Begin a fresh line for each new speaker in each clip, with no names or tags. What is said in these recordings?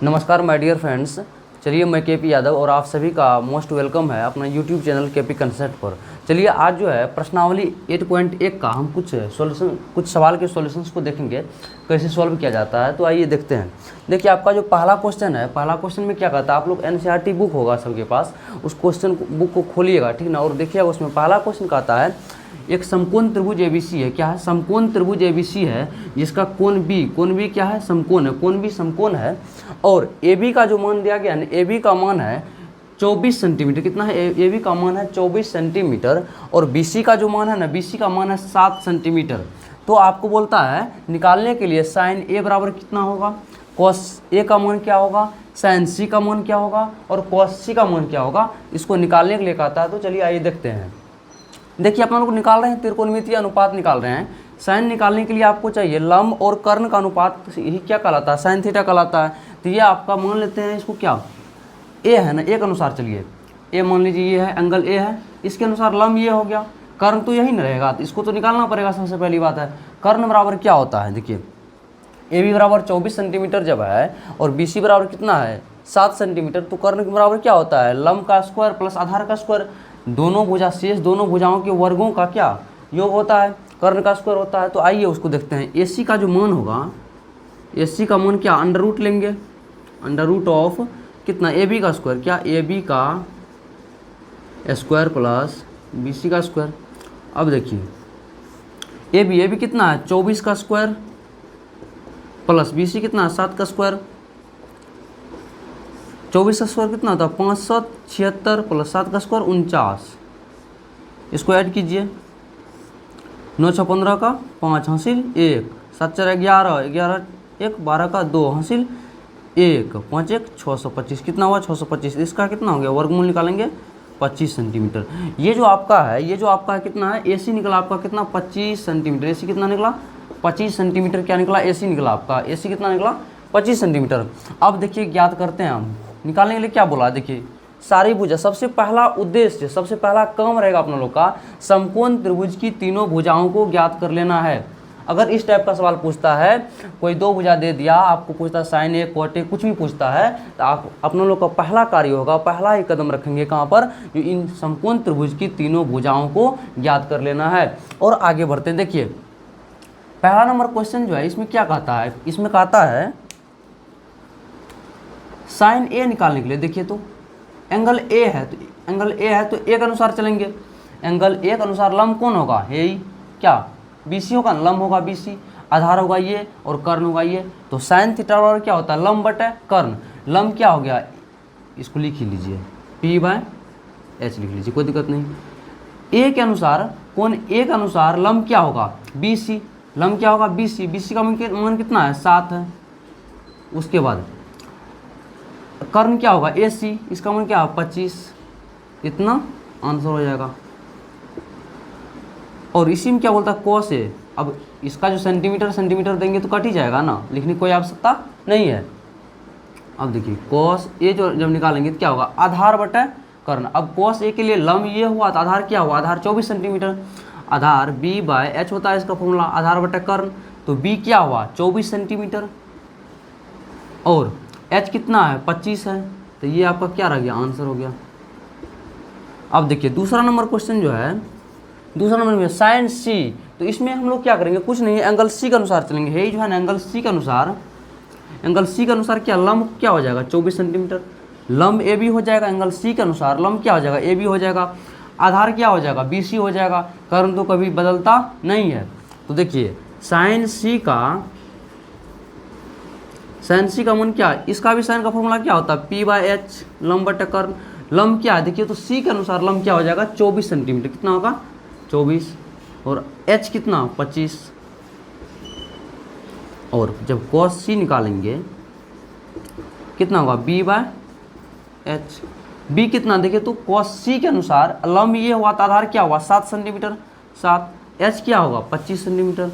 नमस्कार my dear friends. चलिए, मैं केपी यादव और आप सभी का मोस्ट वेलकम है अपना यूट्यूब चैनल केपी कंसेप्ट पर। चलिए, आज जो है प्रश्नावली 8.1 का हम कुछ सवाल के सॉल्यूशंस को देखेंगे, कैसे सॉल्व किया जाता है। तो आइए देखते हैं। देखिए, आपका जो पहला क्वेश्चन है, पहला क्वेश्चन में क्या कहता है, आप लोग एनसीईआरटी बुक होगा सबके पास, उस क्वेश्चन बुक को खोलिएगा, ठीक ना, और देखिएगा उसमें पहला क्वेश्चन कहता है एक समकोण त्रिभुज एबीसी है। क्या है? समकोण त्रिभुज एबीसी है, जिसका कोण बी क्या है? समकोण है। कोण बी समकोण है और AB का जो मान दिया गया है, AB का मान है 24 सेंटीमीटर। कितना है? AB का मान है 24 सेंटीमीटर और BC का जो मान है ना, BC का मान है 7 सेंटीमीटर। तो आपको बोलता है निकालने के लिए साइन A बराबर कितना होगा, कॉस A का मान क्या होगा, साइन C का मान क्या होगा और कॉस C का मान क्या होगा, इसको निकालने के लिए कहता है। तो चलिए आइए देखते हैं। देखिए, अपन लोग निकाल रहे हैं त्रिकोणमितीय अनुपात निकाल रहे हैं। साइन निकालने के लिए आपको चाहिए लंब और कर्ण का अनुपात, यही क्या कहलाता है? साइन थीटा कहलाता है। तो ये आपका मान लेते हैं, इसको क्या ए है ना, ए के अनुसार चलिए ए मान लीजिए, ये है एंगल ए है, इसके अनुसार लंब ये हो गया, कर्ण तो यही न रहेगा, तो इसको तो निकालना पड़ेगा। सबसे पहली बात है कर्ण बराबर क्या होता है। देखिए, ए बी बराबर 24 सेंटीमीटर जब है और बी सी बराबर कितना है 7 सेंटीमीटर, तो कर्ण के बराबर क्या होता है? लंब का स्क्वायर प्लस आधार का स्क्वायर, दोनों भुजा शेष दोनों भुजाओं के वर्गों का क्या योग होता है, कर्ण का स्क्वायर होता है। तो आइए उसको देखते हैं। AC का जो मान होगा, AC का मान क्या, अंडर रूट लेंगे, अंडर रूट ऑफ कितना, AB का स्क्वायर, क्या AB का स्क्वायर प्लस BC का स्क्वायर। अब देखिए AB कितना है 24 का स्क्वायर प्लस BC कितना है 7 का स्क्वायर। 24 का स्क्वायर कितना था 576 प्लस 7 का स्क्वायर 49। इसको ऐड कीजिए, 9 6 15 का 5 हासिल 1, 7 4 11, 11 1 12 का 2 हासिल 1, 5 1 625। कितना हुआ 625। इसका कितना हो गया, वर्गमूल निकालेंगे 25 सेंटीमीटर। ये जो आपका है कितना है, AC निकला आपका कितना 25 सेंटीमीटर। AC कितना निकला 25 सेंटीमीटर। क्या निकला? AC निकला आपका। AC कितना निकला 25 सेंटीमीटर। अब देखिए ज्ञात करते हैं हम। निकालने के लिए क्या बोला, देखिए सारी भुजा, सबसे पहला उद्देश्य, सबसे पहला काम रहेगा अपना लोग का समकोण त्रिभुज की तीनों भुजाओं को ज्ञात कर लेना है। अगर इस टाइप का सवाल पूछता है, कोई दो भुजा दे दिया आपको, पूछता है साइन ए कॉट ए, कुछ भी पूछता है, तो आप अपना लोग का पहला कार्य होगा, पहला ही कदम रखेंगे कहाँ पर, जो इन समकोण त्रिभुज की तीनों भुजाओं को ज्ञात कर लेना है। और आगे बढ़ते हैं। देखिए पहला नंबर क्वेश्चन जो है, इसमें क्या कहता है, इसमें कहता है साइन ए निकालने के लिए। देखिए तो एंगल ए है, तो ए के अनुसार चलेंगे। एंगल ए के अनुसार लंब कौन होगा, हे क्या BC होगा, लंब होगा BC, आधार होगा ये और कर्ण होगा ये। तो साइन थीटा बराबर क्या होता है, लंब बटे कर्ण। लंब क्या हो गया, इसको लिख ही लीजिए P/H लिख लीजिए, कोई दिक्कत नहीं। ए के अनुसार, कोण ए के अनुसार लंब क्या होगा BC, लंब क्या होगा BC, BC का मान कितना है 7 है। उसके बाद कर्ण क्या होगा AC, इसका मान क्या है 25। इतना आंसर हो जाएगा। और इसी में क्या बोलता है कॉस ए। अब इसका जो सेंटीमीटर देंगे तो कट ही जाएगा ना, लिखने की कोई आवश्यकता नहीं है। अब देखिए कॉस ए जो जब निकालेंगे तो क्या होगा, आधार बटे कर्ण। अब कॉस ए के लिए लंब ये हुआ तो आधार क्या हुआ, आधार 24 सेंटीमीटर। आधार B/H होता है इसका फॉर्मूला, आधार बटे कर्ण। तो B क्या हुआ 24 सेंटीमीटर और H कितना है 25 है। तो ये आपका क्या रह गया, आंसर हो गया। अब देखिए दूसरा नंबर क्वेश्चन जो है, दूसरा नंबर में साइन C। तो इसमें हम लोग क्या करेंगे, कुछ नहीं, एंगल C के अनुसार चलेंगे। हे जो है ना एंगल C के अनुसार क्या लंब क्या हो जाएगा 24 सेंटीमीटर, लंब AB हो जाएगा। एंगल C के अनुसार लंब क्या हो जाएगा AB हो जाएगा। आधार क्या हो जाएगा BC हो जाएगा। कर्ण तो कभी बदलता नहीं है। तो देखिए साइन C का मान क्या, इसका भी साइन का फॉर्मूला क्या होता है P/H, लंब बटे कर्ण। लंब क्या है देखिए, तो C के अनुसार लंब क्या हो जाएगा 24 सेंटीमीटर। कितना होगा 24 और H कितना 25। और जब cos C निकालेंगे कितना होगा B/H। B कितना देखिए, तो cos C के अनुसार लंब ये हुआ तो आधार क्या हुआ 7 सेंटीमीटर 7। H क्या होगा 25 सेंटीमीटर।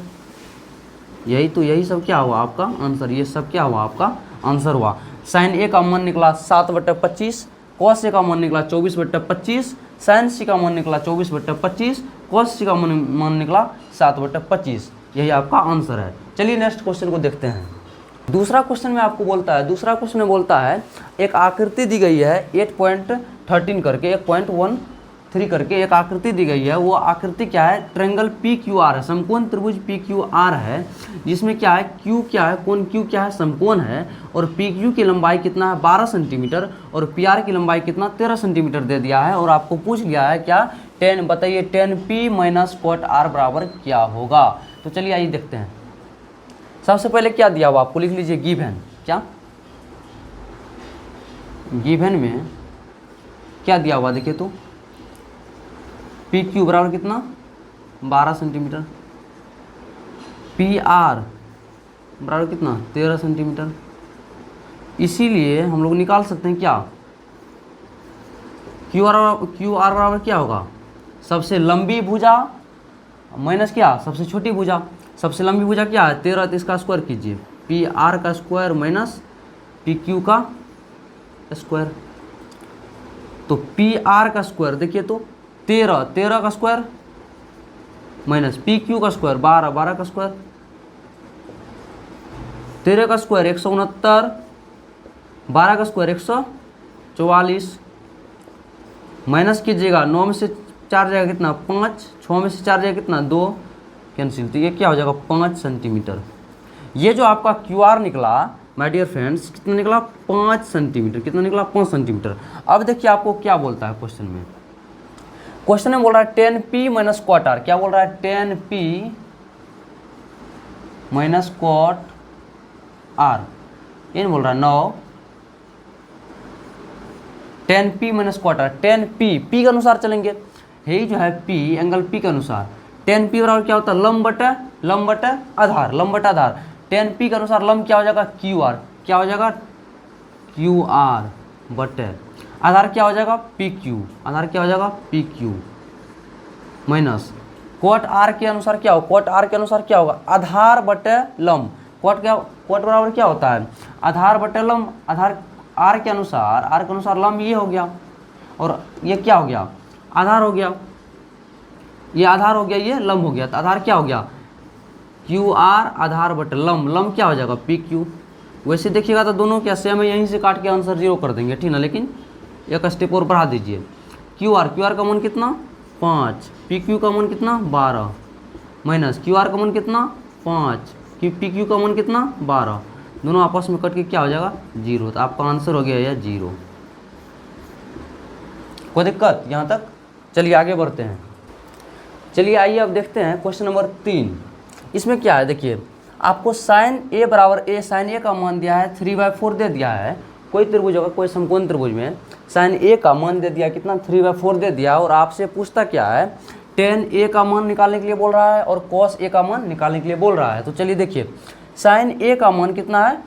यही सब क्या हुआ आपका आंसर, ये सब क्या हुआ आपका आंसर हुआ। साइन A का मान निकला 7/25, cos A का मान निकला 24/25, साइन C का मान निकला 24/25, cos C का मान निकला 7/25। यही आपका आंसर है। चलिए नेक्स्ट क्वेश्चन को देखते हैं। दूसरा क्वेश्चन में आपको बोलता है, दूसरा क्वेश्चन में बोलता है एक आकृति दी गई है 8.13 करके 8.13 करके एक आकृति दी गई है। वो आकृति क्या है, ट्रायंगल पी क्यू आर है, समकोण त्रिभुज पी क्यू आर है, जिसमें क्या है क्यू क्या है, कोण क्यू क्या है, समकोण है, और पी क्यू की लंबाई कितना है 12 सेंटीमीटर और पी आर की लंबाई कितना 13 सेंटीमीटर दे दिया है। और आपको पूछ लिया है क्या, टेन बताइए ten P minus quote R बराबर क्या होगा। तो चलिए आइए देखते हैं। सबसे पहले क्या दिया हुआ आपको, लिख लीजिए गिवन। क्या गिवन में क्या दिया हुआ देखिए तो, पी क्यू बराबर कितना 12 सेंटीमीटर, पी आर बराबर कितना 13 सेंटीमीटर। इसीलिए हम लोग निकाल सकते हैं क्या, क्यू आर बराबर क्या होगा, सबसे लंबी भुजा माइनस क्या, सबसे छोटी भुजा। सबसे लंबी भुजा क्या है 13, तो इसका स्क्वायर कीजिए, पी आर का स्क्वायर माइनस पी क्यू का स्क्वायर। तो पी आर का स्क्वायर देखिए तो 13 का स्क्वायर माइनस पी क्यू का स्क्वायर 12 का स्क्वायर, 13 का स्क्वायर 169, 12 का स्क्वायर 144, माइनस कीजिएगा 9 में से 4 जाएगा कितना 5, 6 में से 4 जाएगा कितना 2, कैंसिल। तो ये क्या हो जाएगा 5 सेंटीमीटर। ये जो आपका क्यू आर निकला माय डियर फ्रेंड्स, कितना निकला 5 सेंटीमीटर, कितना निकला 5 सेंटीमीटर। अब देखिए आपको क्या बोलता है क्वेश्चन में, क्वेश्चन में बोल रहा है 10p माइनस कॉट आर। क्या बोल रहा है 10p माइनस कॉट आर, ये बोल रहा है 9 10p minus cot R. 10p p के अनुसार चलेंगे, यही जो है p एंगल p के अनुसार 10p बराबर क्या होता है लंब बटे आधार, लंब बटे आधार। 10p के अनुसार लंब क्या हो जाएगा क्यू आर, क्या हो जाएगा क्यू आर बटे आधार क्या हो जाएगा पी क्यू, आधार क्या हो जाएगा P Q minus quote R के अनुसार क्या होगा, कोट आर के अनुसार क्या होगा आधार बटे लंब। कोट बराबर क्या होता है आधार बटे लंब, आधार आर के अनुसार लंब ये हो गया और ये क्या हो गया आधार हो गया, ये आधार हो गया, ये लंब हो गया। तो आधार क्या हो गया क्यू आर आधार बटे लंब, लंब क्या हो जाएगा पी क्यू। वैसे देखिएगा तो दोनों क्या सेम है, यहीं से काट के आंसर 0 कर देंगे, ठीक ना। लेकिन एक स्टेप और बढ़ा दीजिए, क्यू आर का मान कितना 5, पी क्यू का मान कितना 12 माइनस क्यू आर का मान कितना 5, पी क्यू का मान कितना 12, दोनों आपस में कट के क्या हो जाएगा 0। तो आपका आंसर हो गया यह 0। कोई दिक्कत यहाँ तक। चलिए आगे बढ़ते हैं। चलिए आइए अब देखते हैं क्वेश्चन नंबर 3। इसमें क्या है देखिए, आपको साइन ए बराबर ए, साइन ए का मान दिया है 3/4 दे दिया है। कोई त्रिभुज होगा, कोई समकोण त्रिभुज में साइन ए का मान दे दिया कितना 3/4 दे दिया, और आपसे पूछता क्या है टेन ए का मान निकालने के लिए बोल रहा है और कॉस ए का मान निकालने के लिए बोल रहा है। तो चलिए देखिए साइन ए का मान कितना है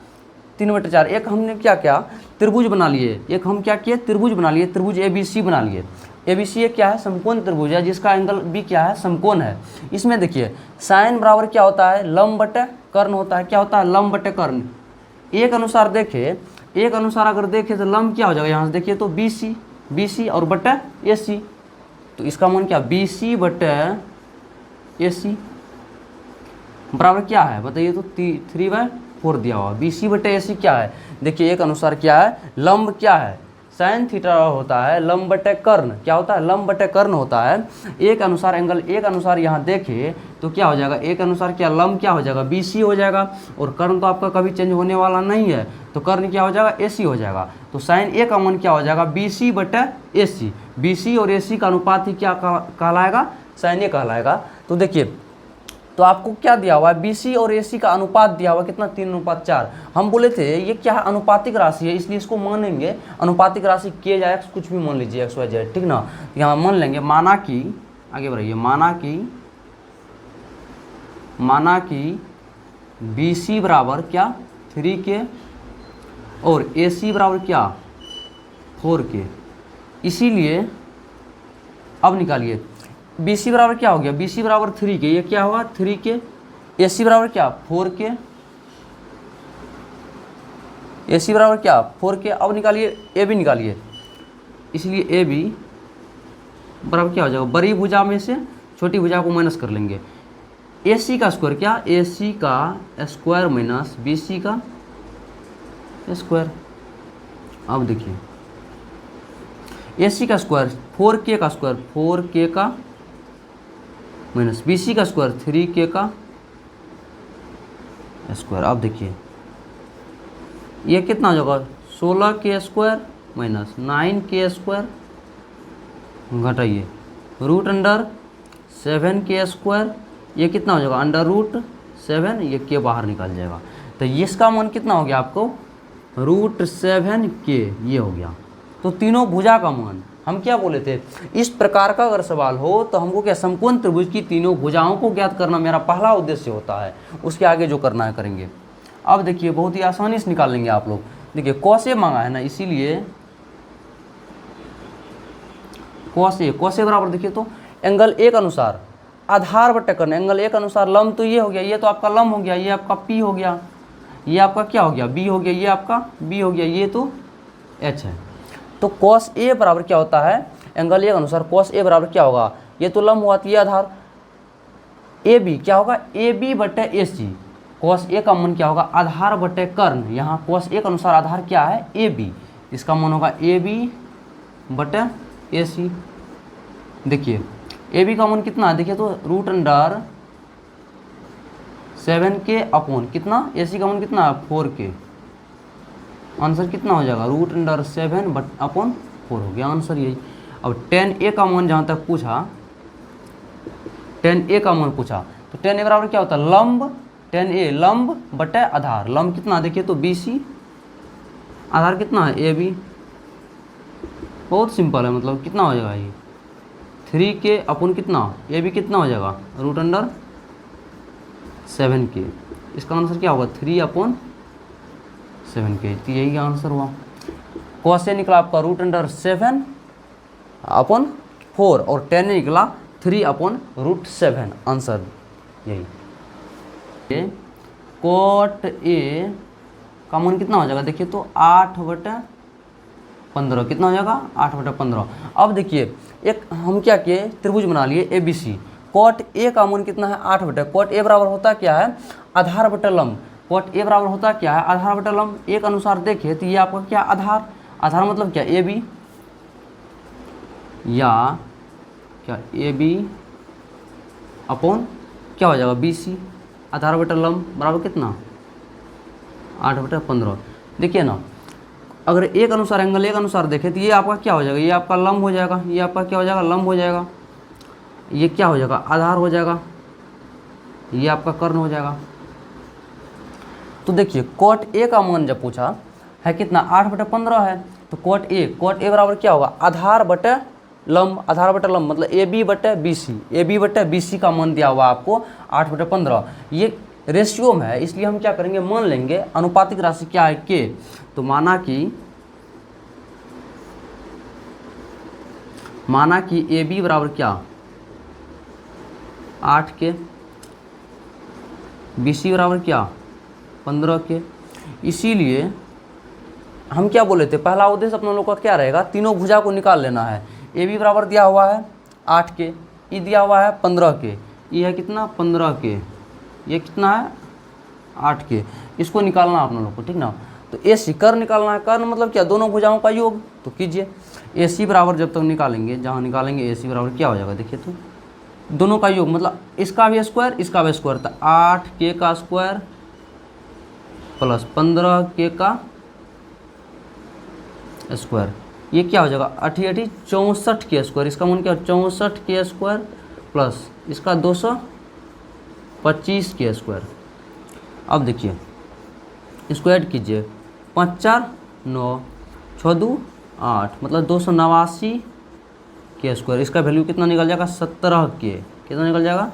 3/4। एक हमने क्या किया त्रिभुज बना लिए, एक हम क्या किए त्रिभुज बना लिए, त्रिभुज ABC बना लिए। ABC एक क्या है समकोण त्रिभुज है जिसका एंगल B क्या है समकोण है। इसमें देखिए साइन बराबर क्या होता है लंब बटे कर्ण होता है, क्या होता है लंब बटे कर्ण। एक अनुसार देखे, एक अनुसार अगर देखें तो लंब क्या हो जाएगा यहाँ से देखिए तो BC और बटे AC, तो इसका मान क्या BC बटे AC बराबर क्या है बताइए तो 3/4 दिया हुआ। BC बटे AC क्या है देखिए, एक अनुसार क्या है लंब क्या है साइन थीटा होता है, लंब बटे कर्ण क्या होता है लंब बटे कर्ण होता है। एक अनुसार एंगल एक अनुसार यहाँ देखे तो क्या हो जाएगा, एक अनुसार क्या लंब क्या हो जाएगा BC हो जाएगा, और कर्ण तो आपका कभी चेंज होने वाला नहीं है, तो कर्ण क्या हो जाएगा AC हो जाएगा। तो साइन ए का मान क्या हो जाएगा BC बटे AC, BC और AC का अनुपात ही क्या कहलाएगा साइन ए कहलाएगा। तो देखिए तो आपको क्या दिया हुआ है BC और AC का अनुपात दिया हुआ कितना 3:4। हम बोले थे ये क्या है अनुपातिक राशि है, इसलिए इसको मानेंगे अनुपातिक राशि के या एक्स कुछ भी मान लीजिए XYZ, ठीक ना। यहाँ मान लेंगे, माना कि आगे बढ़ाइए, माना कि BC बराबर क्या 3K और AC बराबर क्या 4K। इसीलिए अब निकालिए BC बराबर क्या हो गया, BC बराबर 3K, ये क्या होगा 3K, AC बराबर क्या 4K, AC बराबर क्या 4K। अब निकालिए AB निकालिए, इसलिए AB बराबर क्या हो जाएगा बड़ी भुजा में से छोटी भुजा को माइनस कर लेंगे। AC का स्क्वायर क्या AC का स्क्वायर माइनस BC का स्क्वायर। अब देखिए AC का स्क्वायर 4K का स्क्वायर 4K का माइनस BC का स्क्वायर 3K का स्क्वायर। अब देखिए ये कितना हो जाएगा 16K square minus 9K square, घटाइए रूट अंडर 7K स्क्वायर, ये कितना हो जाएगा अंडर रूट 7, ये के बाहर निकल जाएगा। तो इसका मान कितना हो गया आपको रूट 7K, ये हो गया। तो तीनों भुजा का मान हम क्या बोले थे, इस प्रकार का अगर सवाल हो तो हमको क्या समकोण त्रिभुज की तीनों भुजाओं को ज्ञात करना मेरा पहला उद्देश्य होता है, उसके आगे जो करना है करेंगे। अब देखिए बहुत ही आसानी से निकाल लेंगे आप लोग। देखिए कॉस ए मांगा है ना, इसीलिए कॉस ए बराबर देखिए तो एंगल ए के अनुसार आधार बटे कर्ण, एंगल ए के अनुसार लंब तो ये हो गया, ये तो आपका लंब हो गया, ये आपका पी हो गया, ये आपका क्या हो गया बी हो गया, ये आपका बी हो गया, ये तो एच है। तो कॉस ए बराबर क्या होता है, एंगल ए के अनुसार कॉस ए बराबर क्या होगा, ये तो लंब हुआ तो ये आधार, ए बी क्या होगा ए बी बटे ए सी, कॉस ए का मान क्या होगा आधार बटे कर्ण, यहाँ कॉस ए के अनुसार आधार क्या है ए बी, इसका मान होगा ए बी बटे ए सी। देखिए ए बी का मान कितना है, देखिए तो रूट अंडर 7K अपॉन कितना, ए सी का मान कितना है 4K, आंसर कितना हो जाएगा रूट अंडर 7 बट अपॉन 4 हो गया आंसर यही। अब 10A का मान जहाँ तक पूछा, 10A का मान पूछा तो 10A बराबर क्या होता है लंब, 10A लंब बटे आधार, लंब कितना देखिए तो BC, आधार कितना है AB, बहुत सिंपल है, मतलब कितना हो जाएगा ये 3K अपॉन कितना AB कितना हो जाएगा रूट अंडर 7K, इसका आंसर क्या होगा 3/7K, तो यही आंसर हुआ। कॉस ए निकला आपका रूट अंडर 7 अपॉन 4 और 10 निकला 3/√7, आंसर यही। कॉट ए का मान कितना हो जाएगा देखिए तो 8/15, कितना हो जाएगा 8/15। अब देखिए एक हम क्या किए त्रिभुज बना लिए ABC, कॉट ए का मान कितना है 8 कॉट ए बराबर होता क्या है आधार बटे लंब, कॉट ए बराबर होता क्या है आधार बटे लंब, एक अनुसार देखे तो ये आपका क्या आधार, आधार मतलब क्या ए बी, या क्या ए बी अपॉन क्या हो जाएगा बी सी, आधार बटे लंब बराबर कितना 8/15। देखिए ना अगर एक अनुसार एंगल एक अनुसार देखें तो ये आपका क्या हो जाएगा, ये आपका लंब हो जाएगा, ये आपका क्या हो जाएगा लंब हो जाएगा, ये क्या हो जाएगा आधार हो जाएगा, ये आपका कर्ण हो जाएगा। तो देखिए कॉट ए का मान जब पूछा है कितना 8/15 है, तो कॉट ए बराबर क्या होगा आधार बटे लंब, आधार बटे लंब मतलब ए बी बटे बी सी का मान दिया हुआ आपको 8/15। ये रेशियो में है इसलिए हम क्या करेंगे मान लेंगे अनुपातिक राशि क्या है के, तो माना कि ए बी बराबर क्या 8K, बी सी बराबर क्या 15K। इसीलिए हम क्या बोले थे पहला उद्देश्य अपना लोग का क्या रहेगा तीनों भुजा को निकाल लेना है। ए बी बराबर दिया हुआ है 8K, ई दिया हुआ है 15K, ई है कितना 15K, ये कितना है 8K, इसको निकालना अपना लोग को ठीक ना। तो ए सी कर्ण निकालना है, कर्ण मतलब क्या दोनों भुजाओं का योग, तो कीजिए ए सी बराबर जब तक निकालेंगे जहाँ निकालेंगे ए सी बराबर क्या हो जाएगा देखिए तो दोनों का योग मतलब इसका भी स्क्वायर इसका भी स्क्वायर, तो 8K का स्क्वायर प्लस 15K का स्क्वायर, ये क्या हो जाएगा 8 64K स्क्वायर, इसका मान क्या 64K स्क्वायर प्लस इसका 225K स्क्वायर। अब देखिए इसको ऐड कीजिए 5 4 9 6 2 8 मतलब 289K स्क्वायर, इसका वैल्यू कितना निकल जाएगा 17K, कितना निकल जाएगा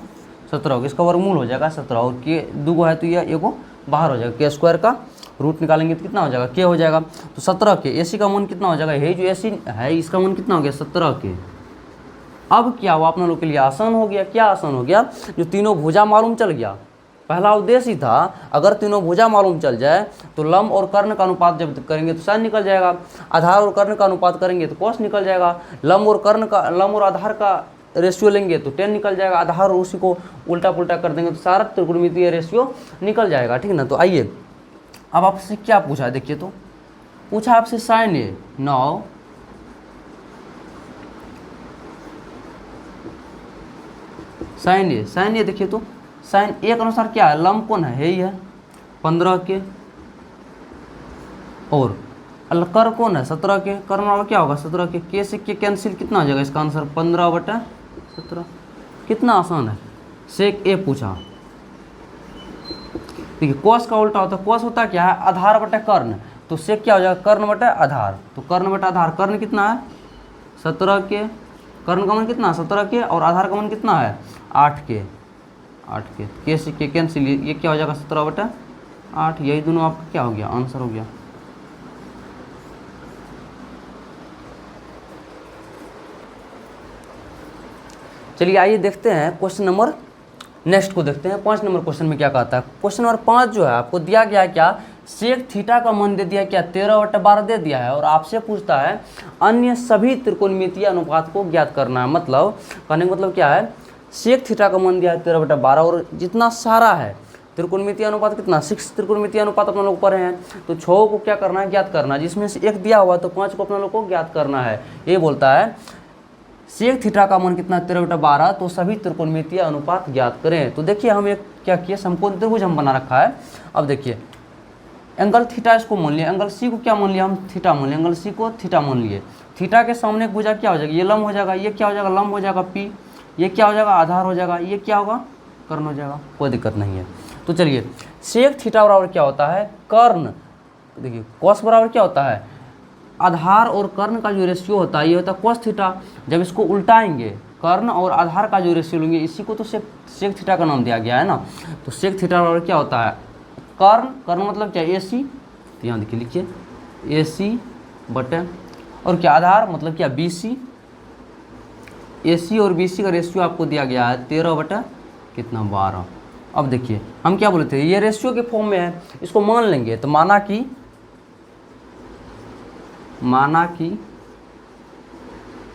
17, इसका वर्गमूल हो जाएगा 17 और के दो है तो ये एगो बाहर हो जाएगा, के स्क्वायर का रूट निकालेंगे तो कितना हो जाएगा के हो जाएगा, तो 17K। ए सी का मान कितना हो जाएगा, ये जो ए सी है इसका मान कितना हो गया 17K। अब क्या हुआ अपना लोग के लिए आसान हो गया, क्या आसान हो गया जो तीनों भुजा मालूम चल गया, पहला उद्देश्य ही था अगर तीनों भुजा मालूम चल जाए तो लंब और कर्ण का अनुपात जब करेंगे तो साइन निकल जाएगा, आधार और कर्ण का अनुपात करेंगे तो कॉस निकल जाएगा, लंब और आधार का रेशियो लेंगे तो 10 निकल जाएगा, आधार और उसी को उल्टा पुल्टा कर देंगे तो सारा त्रिकोणमितीय रेशियो निकल जाएगा ठीक ना। तो आइए अब आपसे क्या पूछा है देखिए तो पूछा आपसे साइन ए 9, साइन ए देखिए तो साइन ए के अनुसार क्या है, लंब कौन है, ही है 15 के, और कर कौन है 17 के, कर्ण वाला क्या होगा 17 के से के कैंसिल, कितना आ जाएगा इसका आंसर 15/17। कितना आसान है। सेक ए पूछा, देखिए कोस का उल्टा होता है, कोस होता क्या है आधार बटे कर्ण, तो सेक क्या हो जाएगा कर्ण बटे आधार, तो कर्ण बटे आधार, कर्ण कितना है 17 के, कर्ण का मान कितना है 17 के, और आधार का मान कितना है 8 के से के कैंसिल, ये क्या हो जाएगा 17/8, यही दोनों आपका क्या हो गया आंसर हो गया। चलिए आइए देखते हैं क्वेश्चन नंबर नेक्स्ट को देखते हैं। 5 नंबर क्वेश्चन में क्या कहता है। क्वेश्चन नंबर 5 जो है आपको दिया गया है क्या, सेक थीटा का मान दे दिया क्या 13/12 दे दिया है, और आपसे पूछता है अन्य सभी त्रिकोणमितीय अनुपात को ज्ञात करना है। मतलब कहने का मतलब क्या है, सेक थीटा का मान दिया है 13/12, और जितना सारा है त्रिकोणमितीय अनुपात कितना 6 त्रिकोणमितीय अनुपात अपना लोग पढ़े हैं, तो 6 को क्या करना है ज्ञात करना है, जिसमें से एक दिया हुआ तो 5 को अपना लोग को ज्ञात करना है। ये बोलता है सेक थीटा का मान कितना 13/12, तो सभी त्रिकोणमितीय अनुपात ज्ञात करें। तो देखिए हम एक क्या किए, समकोण त्रिभुज हम बना रखा है। अब देखिए एंगल थीटा इसको मान लिया, एंगल सी को क्या मान लिया हम थीटा मान लिया, एंगल सी को थीटा मान लिए। थीटा के सामने एक भुजा क्या हो जाएगा, ये लंब हो जाएगा, ये क्या हो जाएगा लंब हो जाएगा पी, ये क्या हो जाएगा आधार हो जाएगा, ये क्या होगा कर्ण हो जाएगा, कोई दिक्कत नहीं है। तो चलिए सेक थीटा बराबर क्या होता है कर्ण, देखिए कॉस बराबर क्या होता है आधार और कर्ण का जो रेशियो होता है ये होता है कॉस थीटा। जब इसको उल्टाएंगे कर्ण और आधार का जो रेशियो लेंगे, इसी को तो सेक थीटा का नाम दिया गया है ना। तो सेक थीटा बराबर क्या होता है कर्ण मतलब क्या ए सी, तो यहाँ देखिए लिखिए ए सी बटे, और क्या आधार मतलब क्या बी सी, ए सी और बी सी का रेशियो आपको दिया गया है 13/12। अब देखिए हम क्या बोले थे, ये रेशियो के फॉर्म में है, इसको मान लेंगे तो माना कि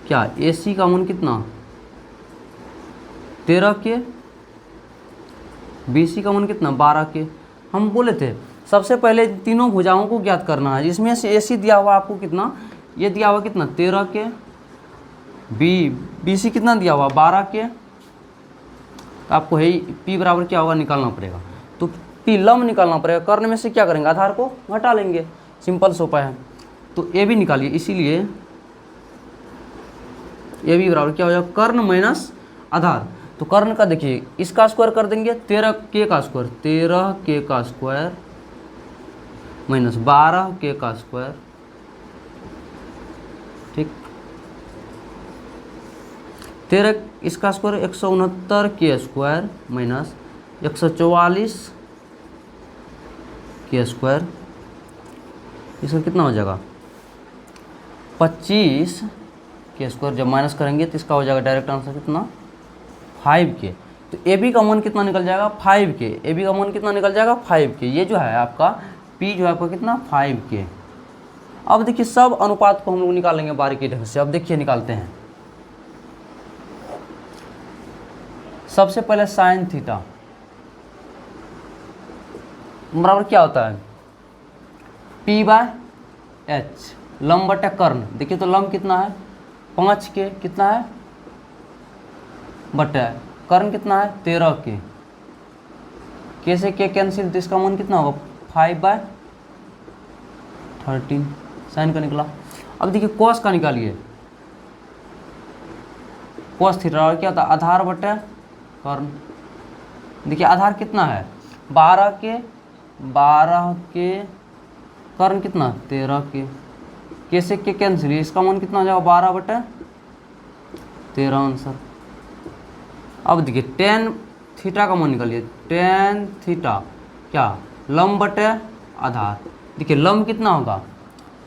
क्या ए सी का मान कितना 13 के, बी सी का मान कितना 12 के। हम बोले थे सबसे पहले तीनों भुजाओं को ज्ञात करना है, जिसमें से ए सी दिया हुआ आपको कितना, ये दिया हुआ कितना 13 के, बी सी कितना दिया हुआ 12 के, तो आपको है पी बराबर क्या होगा निकालना पड़ेगा, तो पी लंब निकालना पड़ेगा। कर्ण में से क्या करेंगे आधार को घटा लेंगे, सिंपल सा उपाय है। तो ए भी निकालिए, इसीलिए ए भी बराबर क्या हो जाएगा कर्ण माइनस आधार। तो कर्ण का देखिए इसका स्क्वायर कर देंगे 13 के का स्क्वायर माइनस 12 के का स्क्वायर, ठीक 13 इसका स्क्वायर 169 के स्क्वायर माइनस 144 के स्क्वायर, इसका कितना हो जाएगा 25 के स्क्वायर। जब माइनस करेंगे तो इसका हो जाएगा डायरेक्ट आंसर कितना 5 के। तो ए बी का मान कितना निकल जाएगा 5 के, ए बी का मान कितना निकल जाएगा 5 के। ये जो है आपका पी जो है आपका कितना 5 के। अब देखिए सब अनुपात को हम लोग निकालेंगे बारीकी ढंग से। अब देखिए निकालते हैं, सबसे पहले साइन थीटा बराबर क्या होता है P/H, लंब बटे कर्ण। देखिए तो लंब कितना है 5 के, कितना है बटे कर्ण कितना है 13 के से के कैंसिल, तो इसका मान कितना होगा 5/13 साइन का निकला। अब देखिए कॉस का निकालिए, कॉस थीटा क्या होता है आधार बटे कर्ण। देखिए आधार कितना है 12 के कर्ण कितना 13 के से के कैंसिल, इसका मान कितना हो जाएगा 12/13 आंसर। अब देखिए टेन थीटा का मान निकालिए, टेन थीटा क्या लंब बटे आधार। देखिए लंब कितना होगा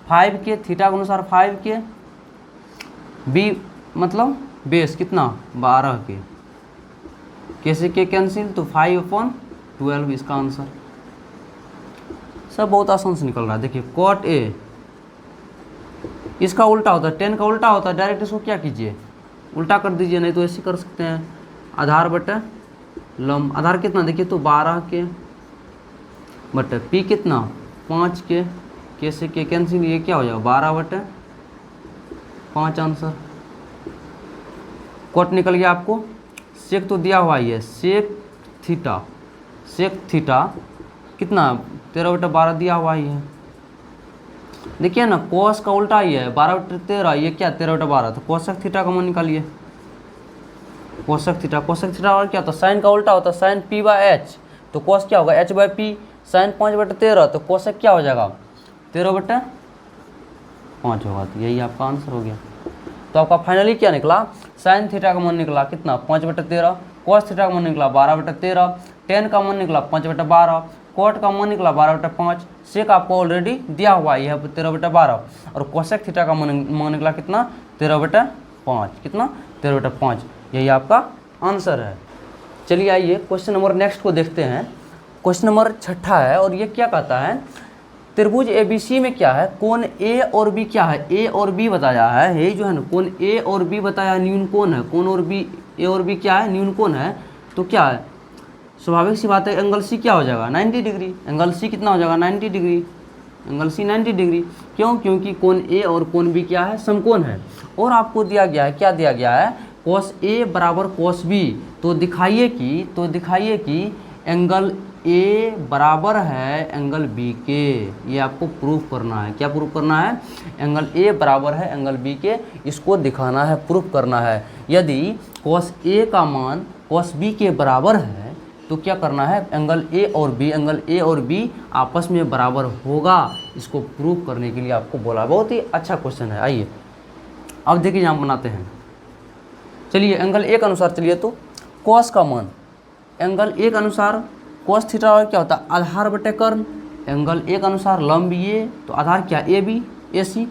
5 के, थीटा के अनुसार 5 के, बी मतलब बेस कितना 12 के, कैसे के कैंसिल तो 5/12 इसका आंसर। सब बहुत आसान से निकल रहा है। देखिए कॉट ए इसका उल्टा होता है, 10 का उल्टा होता है, डायरेक्ट इसको क्या कीजिए उल्टा कर दीजिए, नहीं तो ऐसे कर सकते हैं आधार बटे लंब। आधार कितना देखिए तो 12 के बटे पी कितना 5 के के से के कैंसिल, ये क्या हो जाएगा 12/5 आंसर। कॉट निकल गया आपको। सेक तो दिया हुआ ही है, सेक थीटा कितना 13/12 दिया हुआ ही है। देखिए ना कोस का उल्टा ही है 12/13, ये क्या 13/12, तो कोसक थीटा का मान निकालिए। कोसक थीटा और क्या होता है साइन का उल्टा होता है साइन p/h, तो कोस क्या होगा h/p, साइन 5/13, तो कोसक क्या हो जाएगा 13/5 होगा। तो यही आपका आंसर हो गया। तो आपका फाइनली क्या निकला, साइन थीटा का मान निकला कितना 5/13, कोस थीटा का मान निकला 12/13, टेन का मान निकला 5/12, कोट का मान निकला 12/5, सेक आपको ऑलरेडी दिया हुआ है 13/12, और कोसेक थीटा का मान निकला कितना 13/5, कितना 13/5। यही आपका आंसर है। चलिए आइए क्वेश्चन नंबर नेक्स्ट को देखते हैं। क्वेश्चन नंबर 6 है और ये क्या कहता है, त्रिभुज ABC में क्या है कोण A और B क्या है, A और B बताया है, ये जो है ना कोण A और B बताया न्यून कोण है, कोण और B A और B क्या है न्यून कोण है, तो क्या है स्वाभाविक सी बात है एंगल C क्या हो जाएगा 90 डिग्री, एंगल C कितना हो जाएगा 90 डिग्री, एंगल C 90 डिग्री। क्यों, क्योंकि कोण A और कोण B क्या है समकोण है। और आपको दिया गया है, क्या दिया गया है cos A बराबर cos B, तो दिखाइए कि एंगल A बराबर है एंगल B के, ये आपको प्रूफ करना है। क्या प्रूफ करना है, एंगल A बराबर है एंगल B के, इसको दिखाना है, प्रूफ करना है। यदि cos A का मान cos B के बराबर है तो क्या करना है एंगल A और B आपस में बराबर होगा, इसको प्रूफ करने के लिए आपको बोला। बहुत ही अच्छा क्वेश्चन है। आइए अब देखिए यहाँ बनाते हैं। चलिए एंगल A के अनुसार चलिए तो cos का मान एंगल A के अनुसार cos थीटा और क्या होता है आधार बटे कर्ण, एंगल A के अनुसार लंब ये, तो आधार क्या AB AC,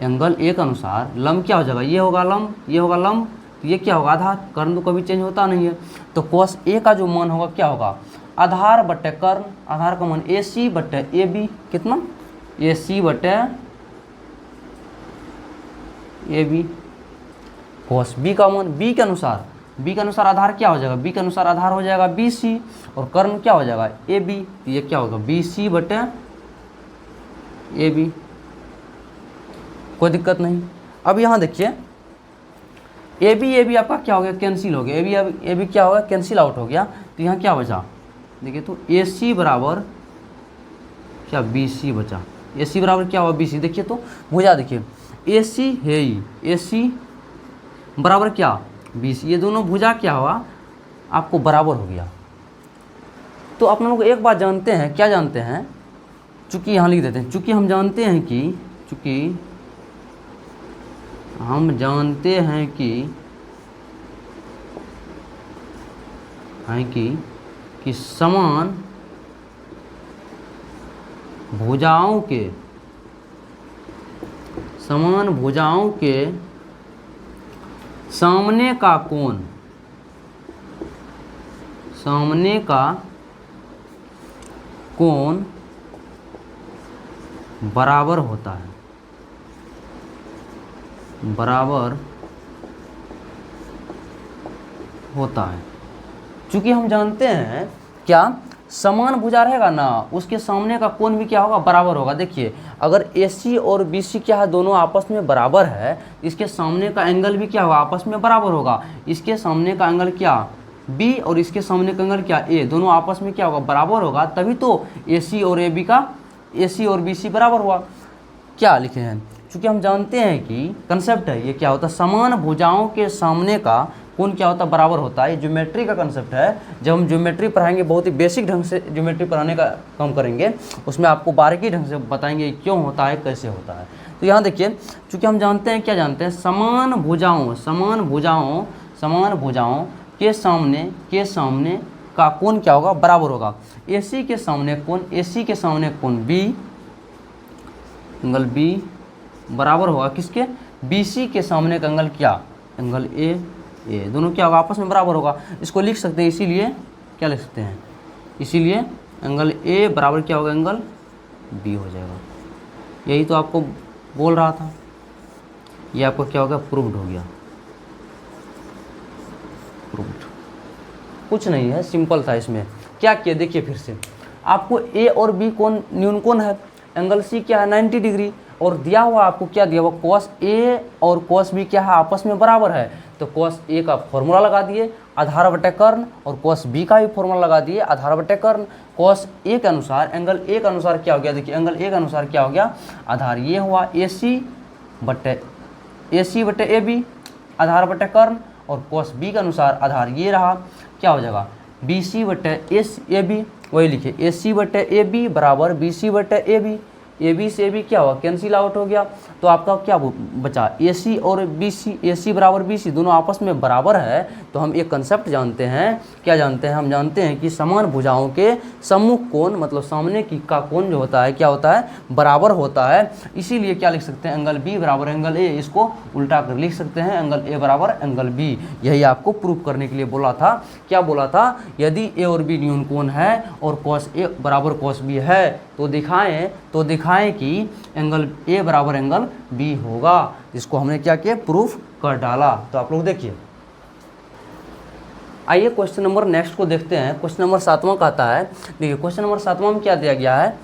एंगल A के अनुसार लंब क्या हो जाएगा ये होगा लंब, ये होगा लंब, तो ये क्या होगा आधार, कर्ण तो कभी चेंज होता नहीं है। तो cos A का जो मान होगा क्या होगा आधार बटे कर्ण, आधार का मान AC बटे AB, कितना AC बटे AB। cos B का मान B के अनुसार आधार क्या हो जाएगा, B के अनुसार आधार हो जाएगा BC, और कर्ण क्या हो जाएगा AB, तो ये क्या होगा BC बटे AB, कोई दिक्कत नहीं। अब यहाँ देखिए AB आपका क्या हो गया कैंसिल हो गया, AB क्या हो गया कैंसिल आउट हो गया, तो यहाँ क्या बचा देखिए तो AC बराबर क्या BC बचा, AC बराबर क्या हुआ BC। देखिए तो भुजा देखिए AC है ही, AC बराबर क्या BC, ये दोनों भुजा क्या हुआ आपको बराबर हो गया। तो अपन लोग एक बात जानते हैं, क्या जानते हैं, चूँकि यहाँ लिख देते हैं, चूँकि हम जानते हैं कि समान भुजाओं के सामने का कोण बराबर होता है, चूँकि हम जानते हैं क्या समान भुजा रहेगा ना उसके सामने का कोण भी क्या होगा बराबर होगा। देखिए अगर AC और BC क्या है दोनों आपस में बराबर है, इसके सामने का एंगल भी क्या होगा आपस में बराबर होगा। इसके सामने का एंगल क्या B और इसके सामने का एंगल क्या A, दोनों आपस में क्या होगा बराबर होगा, तभी तो AC और BC बराबर हुआ। क्या लिखे हैं, चूँकि हम जानते हैं कि कंसेप्ट है ये क्या होता है समान भुजाओं के सामने का कोण क्या होता है बराबर होता है। ये ज्योमेट्री का कंसेप्ट है, जब हम ज्योमेट्री पढ़ाएंगे बहुत ही बेसिक ढंग से ज्योमेट्री पढ़ाने का काम करेंगे, उसमें आपको बारीकी ढंग से बताएंगे क्यों होता है कैसे होता है। तो यहाँ देखिए चूँकि हम जानते हैं क्या जानते हैं समान भुजाओं के सामने का कोण क्या होगा बराबर होगा। AC के सामने कोण B, एंगल B बराबर होगा किसके BC के सामने का एंगल क्या एंगल A, दोनों क्या होगा आपस में बराबर होगा। इसको लिख सकते हैं, इसीलिए क्या लिख सकते हैं, इसीलिए एंगल A बराबर क्या होगा एंगल B हो जाएगा। यही तो आपको बोल रहा था, ये आपको क्या होगा प्रूव्ड हो गया। प्रूव्ड कुछ नहीं है, सिंपल था। इसमें क्या किया देखिए फिर से, आपको A और B कोण न्यून कोण है, एंगल सी क्या है 90 डिग्री, और दिया हुआ आपको क्या दिया हुआ कॉस ए और कॉस बी क्या है आपस में बराबर है, तो कॉस ए का फॉर्मूला लगा दिए आधार बटे कर्ण, और कॉस बी का भी फॉर्मूला लगा दिए आधार बटे कर्ण। कॉस ए के अनुसार एंगल ए के अनुसार क्या हो गया, देखिए एंगल ए के अनुसार क्या हो गया, आधार ये हुआ ए सी बटे ए बी आधार बटे कर्ण, और कॉस बी के अनुसार आधार ये रहा, क्या हो जाएगा बी सी बटे ए बी, वही लिखे ए सी बटे ए बी बराबर बी सी बटे ए बी से भी क्या हुआ कैंसिल आउट हो गया, तो आपका क्या बचा ए सी और बी सी, ए सी बराबर बी सी दोनों आपस में बराबर है। तो हम एक कंसेप्ट जानते हैं, क्या जानते हैं, हम जानते हैं कि समान भुजाओं के सम्मुख कोण मतलब सामने की का कोण जो होता है क्या होता है बराबर होता है, इसीलिए क्या लिख सकते हैं एंगल बी बराबर एंगल ए, इसको उल्टा कर लिख सकते हैं एंगल ए बराबर एंगल बी। यही आपको प्रूफ करने के लिए बोला था, क्या बोला था, यदि ए और बी न्यून कोण है और कॉस ए बराबर कॉस बी है तो दिखाएं कि एंगल ए बराबर एंगल बी होगा, जिसको हमने क्या किया प्रूफ कर डाला। तो आप लोग देखिए, आइए क्वेश्चन नंबर नेक्स्ट को देखते हैं। क्वेश्चन नंबर 7वां कहता है, देखिए क्वेश्चन नंबर 7वां में क्या दिया गया है,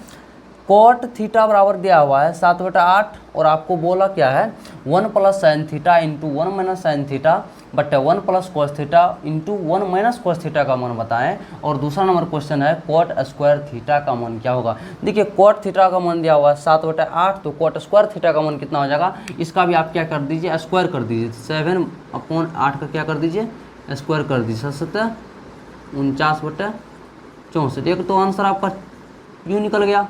कॉट थीटा बराबर दिया हुआ है 7/8, और आपको बोला क्या है 1 plus sine theta into 1 minus sine theta बटे 1 plus cos theta into 1 minus cos theta का मान बताएं। और दूसरा नंबर क्वेश्चन है कॉट स्क्वायर थीटा का मान क्या होगा। देखिए कॉट थीटा का मान दिया हुआ है 7/8, तो कॉट स्क्वायर थीटा का मान कितना हो जाएगा, इसका भी आप क्या कर दीजिए स्क्वायर कर दीजिए, 7/8 का क्या कर दीजिए स्क्वायर कर दीजिए, 7 49/64। एक तो आंसर आपका यूँ निकल गया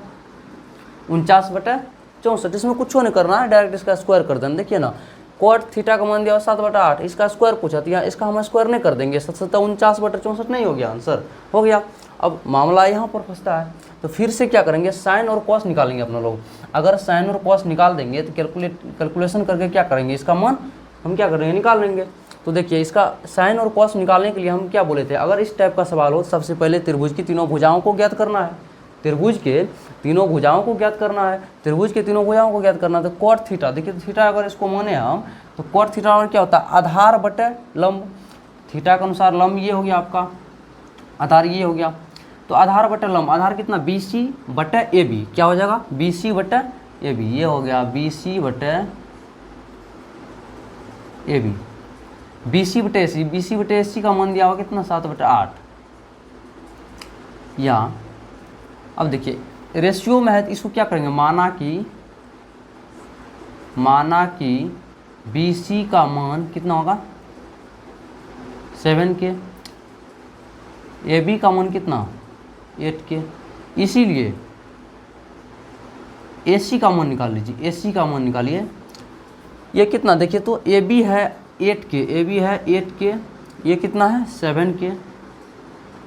49/64, इसमें कुछ नहीं करना है, डायरेक्ट इसका स्क्वायर कर देना। देखिए ना कॉट थीटा का मान दिया हुआ 7/8, इसका स्क्वायर पूछा था, इसका हम स्क्वायर नहीं कर देंगे, 49/64 नहीं हो गया, आंसर हो गया। अब मामला यहाँ पर फंसता है, तो फिर से क्या करेंगे साइन और कॉस निकालेंगे अपना लोग। अगर साइन और कॉस निकाल देंगे तो कैलकुलेशन करके क्या करेंगे, इसका मान हम क्या करेंगे निकाल लेंगे। तो देखिए इसका साइन और कॉस निकालने के लिए हम क्या बोले थे, अगर इस टाइप का सवाल हो सबसे पहले त्रिभुज की तीनों भुजाओं को ज्ञात करना है, त्रिभुज के तीनों भुजाओं को ज्ञात करना है, त्रिभुज के तीनों भुजाओं को ज्ञात करना है। तो कॉट थीटा, देखिए थीटा अगर इसको माने हम तो कॉट थीटा और क्या होता है आधार बटे लंब, थीटा के अनुसार लंब ये हो गया आपका, आधार ये हो गया, तो आधार बटे लंब, आधार कितना बी सी बटे ए बी, क्या हो जाएगा बी सी बटे ए बी, ये हो गया बी सी बटे ए बी, बी सी बटे ए सी, बी सी बटे ए सी का मान दिया हुआ कितना 7/8। या अब देखिए रेशियो में है तो इसको क्या करेंगे, माना कि बी सी का मान कितना होगा 7 के, ए बी का मान कितना 8 के, इसीलिए ए सी का मान निकाल लीजिए, ए सी का मान निकालिए, ये कितना देखिए तो ए बी है 8 के, ए बी है 8 के, ये कितना है 7 के,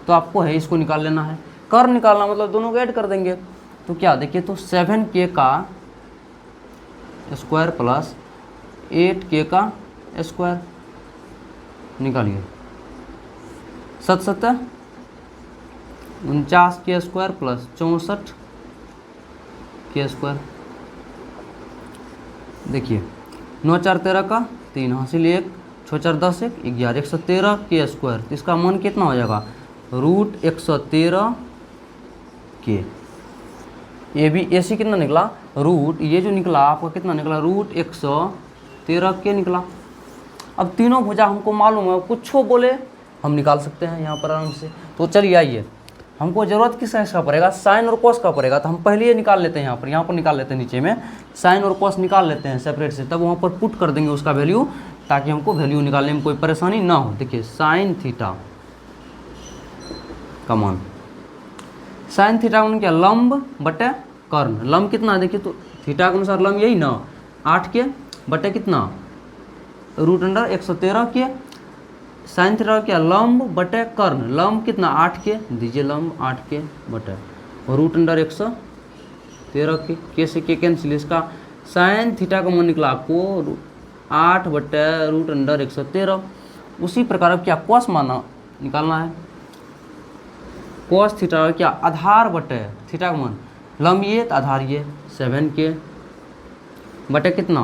तो आपको है इसको निकाल लेना है, कर निकालना मतलब दोनों को ऐड कर देंगे। तो क्या देखिए तो 7k का स्क्वायर प्लस 8k का स्क्वायर निकालिए, 7 7 49 के स्क्वायर प्लस 64 के स्क्वायर, देखिए 9 4 13 का 3 हासिल 1 6 4 10 1 11 113 के स्क्वायर, तो इसका मान कितना हो जाएगा √113 के। ए बी ए सी कितना निकला रूट, ये जो निकला आपका कितना निकला √113 के निकला। अब तीनों भुजा हमको मालूम है, कुछ बोले हम निकाल सकते हैं यहाँ पर आराम से। तो चलिए आइए, हमको ज़रूरत किस का पड़ेगा साइन और कॉस का पड़ेगा, तो हम पहले ये निकाल लेते हैं, यहाँ पर निकाल लेते हैं, नीचे में साइन और कॉस निकाल लेते हैं सेपरेट से, तब वहाँ पर पुट कर देंगे उसका वैल्यू, ताकि हमको वैल्यू निकालने में कोई परेशानी ना हो। देखिए साइन थीटा का मान, साइन थीटा मान क्या लंब बटे कर्ण, लंब कितना देखिए तो थीटा के अनुसार लंब यही ना 8 के बटे कितना √113 के, साइन थीटा क्या लंब बटे कर्ण, लंब कितना 8 के दीजिए, लंब 8 के बटे √113 के से के कैंसिल, इसका साइन थीटा का मान निकला आपको 8 बटे √113। उसी प्रकार क्या कॉस माना निकालना है, कॉस थीटा क्या आधार बटे थीटा का मान लंब ये तो आधार ये 7k बटे कितना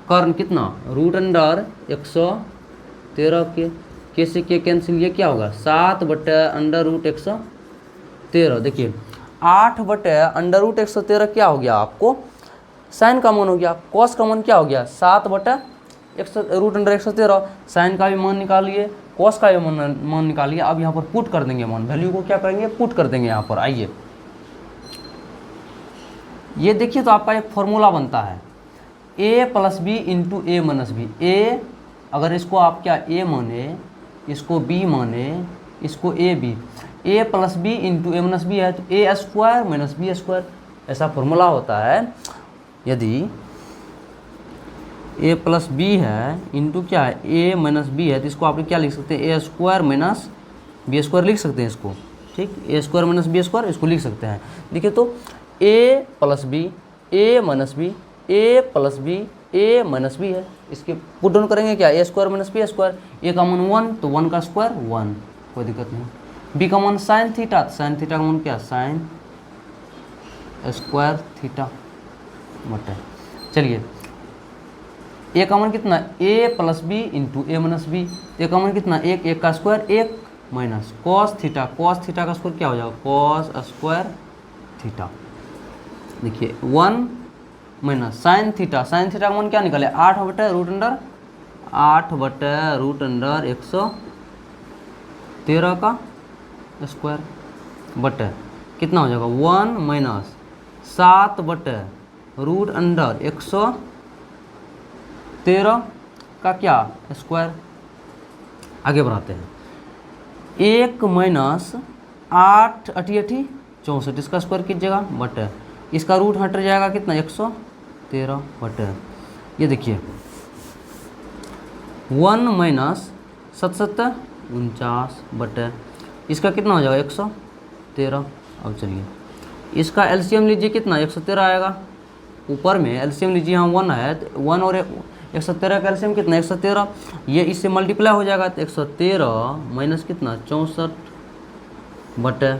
कर्ण कितना √113 के से के कैंसिल, ये क्या होगा 7 बटे √113। देखिए 8/√113 क्या हो गया आपको, साइन का मान हो गया। कॉस का मान क्या हो गया, 7/√113। साइन का भी मान निकालिए, कॉस का भी मान निकालिए। अब यहाँ पर पुट कर देंगे मान, वैल्यू को क्या करेंगे, पुट कर देंगे यहाँ पर। आइए ये देखिए, तो आपका एक फॉर्मूला बनता है a + b × a - b। a अगर इसको आप क्या a माने, इसको b माने, इसको a b, a + b × a - b है तो a² - b², ऐसा फॉर्मूला होता है। यदि a + b है इंटू क्या है a - b है तो इसको आप क्या लिख सकते हैं, a² - b² लिख सकते हैं इसको, ठीक, a² - b², इसको लिख सकते हैं। देखिए तो a + b, a - b, a + b, a - b है, इसके पुट डाउन करेंगे क्या, a² - b²। a का मान 1 तो 1 का स्क्वायर 1, कोई दिक्कत नहीं। b का मान sin थीटा, sin थीटा का मान क्या, sin² थीटा बटे। चलिए a का मान कितना, a + b × a - b, a का मान कितना, 1 का square 1 minus cos theta, cos theta का स्क्वायर क्या हो जाएगा, cos² थीटा। देखिए 1 minus sin theta, sin theta का मान क्या निकले, 8/√113 का स्क्वायर बटे कितना हो जाएगा, 1 माइनस 7/√113 का क्या स्क्वायर। आगे बढ़ाते हैं, 1 माइनस 8 × 8 = 64, इसका स्क्वायर कीजिएगा बटे इसका रूट हट जाएगा कितना, 113 बटे। ये देखिए 1 माइनस 7 × 7 = 49 बटे इसका कितना हो जाएगा, 113। अब चलिए इसका एलसीएम लीजिए, कितना 113 आएगा। ऊपर में एलसीएम लीजिए, यहाँ 1 है तो 1 और 113 का एलसीएम कितना, 113। ये इससे मल्टीप्लाई हो जाएगा तो 113 माइनस कितना, 64 बटे,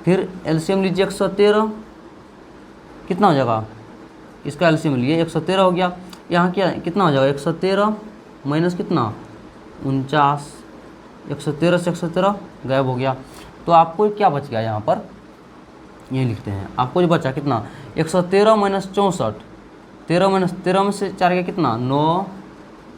फिर एलसीएम लीजिए 113, कितना हो जाएगा, इसका एलसीएम लिए 113 हो गया। यहाँ क्या कितना हो जाएगा, 113 माइनस कितना, 49, 113 से 113 गायब हो गया। तो आपको क्या बच गया यहाँ पर, ये लिखते हैं, आपको जो बचा कितना, 113 माइनस 64, 13 माइनस 13 में से 4 गया कितना, 9,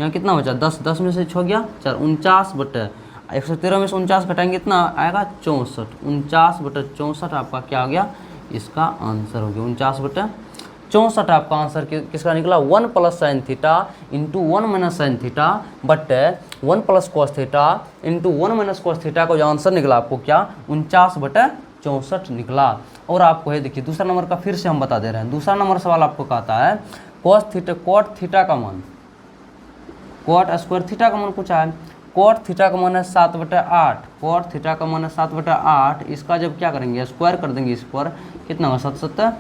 यहाँ कितना बचा, 10, 10 में से 6 गया 4, 49 बटे 113 में से 49 घटाएंगे कितना आएगा, 64, 49/64 आपका क्या आ गया, इसका आंसर हो गया। 49/64 आपका आंसर किसका निकला, 1 + sin theta into 1 - sin theta बटे 1 + cos theta into 1 - cos theta का जो आंसर निकला आपको क्या, 49/64 निकला। और आपको है देखिए दूसरा नंबर का फिर से हम बता दे रहे हैं। दूसरा नंबर सवाल आपको कहता है cos थीटा का मान, cot² थीटा का मान पूछा है। cot थीटा का मान है 7/8, cot थीटा का मान है 7/8। इसका जब क्या करेंगे, स्क्वायर कर देंगे इस पर, कितना होगा, 7 × 7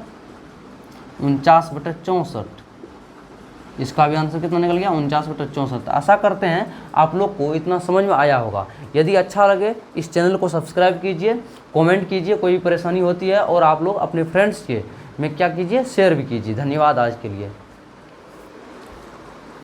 = 49/64। इसका भी आंसर कितना निकल गया, 49/64। आशा करते हैं आप लोग को इतना समझ में आया होगा। यदि अच्छा लगे इस चैनल को सब्सक्राइब कीजिए, कमेंट कीजिए, कोई भी परेशानी होती है, और आप लोग अपने फ्रेंड्स के में क्या कीजिए, शेयर भी कीजिए। धन्यवाद आज के लिए।